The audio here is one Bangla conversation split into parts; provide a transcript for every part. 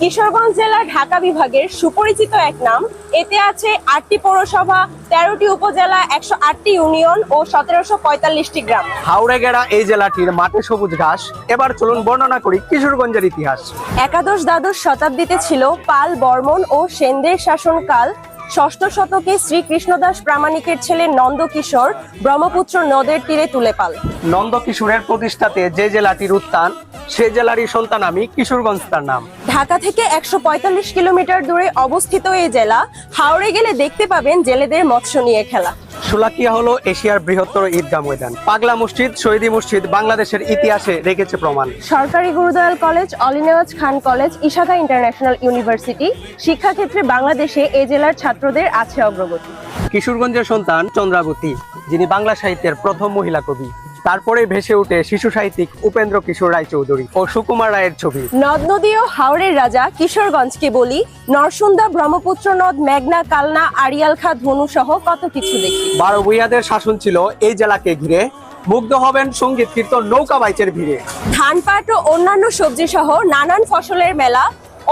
কিশোরগঞ্জ জেলা ঢাকা বিভাগের সুপরিচিত এক নাম। এতে আছে ৮টি পৌরসভা, ১৩টি উপজেলা, ১০৮টি ইউনিয়ন ও ১৭৪৫টি গ্রাম। হাওড়ে গেরা এই জেলাটির মাঠে সবুজ ঘাস। এবার চলুন বর্ণনা করি কিশোরগঞ্জের ইতিহাস। একাদশ দ্বাদশ শতাব্দীতে ছিল পাল, বর্মণ ও সেনদের শাসনকাল। ষষ্ঠ শতকে শ্রীকৃষ্ণদাস প্রামাণিকের ছেলে নন্দকিশোর ব্রহ্মপুত্র নদের তীরে তুলে পাল। নন্দকিশোরের প্রতিষ্ঠাতে যে জেলাটির উত্থান, সে জেলারই সন্তান আমি কিশোরগঞ্জ তার নাম। ঢাকা থেকে ১৪৫ কিলোমিটার দূরে অবস্থিত এই জেলা। হাওড়ে গেলে দেখতে পাবেন জেলেদের মৎস্য নিয়ে খেলা। শোলাকিয়া হলো এশিয়ার বৃহত্তর ঈদগাহ ময়দান। পাগলা মসজিদ, শহীদি মসজিদ বাংলাদেশের ইতিহাসে রেখেছে প্রমাণ। সরকারি গুরুদয়াল কলেজ, অলি নেওয়াজ খান কলেজ, ইশাকা ইন্টারন্যাশনাল ইউনিভার্সিটি। শিক্ষাক্ষেত্রে বাংলাদেশে এই জেলার ছাত্রদের আছে অগ্রগতি। কিশোরগঞ্জের সন্তান চন্দ্রাবতী, যিনি বাংলা সাহিত্যের প্রথম মহিলা কবি। তারপরে ভেসে উঠে শিশু সাহিত্যিক উপেন্দ্র কিশোর রায়চৌধুরী ও সুকুমার রায়ের ছবি। নদ নদী ও হাওড়ের রাজা কিশোরগঞ্জকে বলি। নরসুন্দা, ব্রহ্মপুত্র নদ, মেঘনা, কালনা, আড়িয়াল খাঁ, ধনু সহ কত কিছু দেখি। ১২ ভূঁইয়াদের শাসন ছিল এই জেলাকে ঘিরে। মুগ্ধ হবেন সঙ্গীত কীর্তন নৌকা বাইচের ভিড়ে। ধান, পাট ও অন্যান্য সবজি সহ নানান ফসলের মেলা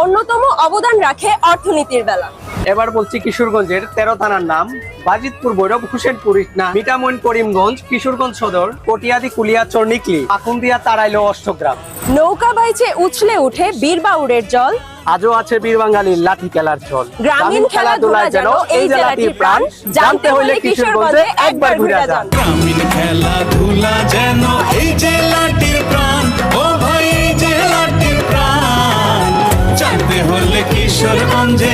অন্যতম অবদান রাখে অর্থনীতির বেলা। এবার বলছি কিশোরগঞ্জের ১৩ থানার নাম। বাজিতপুর, ভৈরব, হোসেনপুর, ইটনা, মিঠামইন, করিমগঞ্জ, কিশোরগঞ্জ সদর, কটিয়াদি, কুলিয়াচর, নিকলি, আকুন্দিয়া, তারাইল, অষ্টগ্রাম। নৌকা বাইচে উছলে উঠে বীরবাউরের জল। আজও আছে বীর বাঙালির লাঠি খেলার চল। গ্রামীণ খেলাধুলা যেন এই জেলাটির প্রাণ। জানতে হলে কিশোরগঞ্জে একবার ঘুরে যান। গ্রামীণ খেলাধুলা যেন এই জেলাটির প্রাণ। ও ভাই, এই জেলাটির প্রাণ। জানতে হলে কিশোরগঞ্জে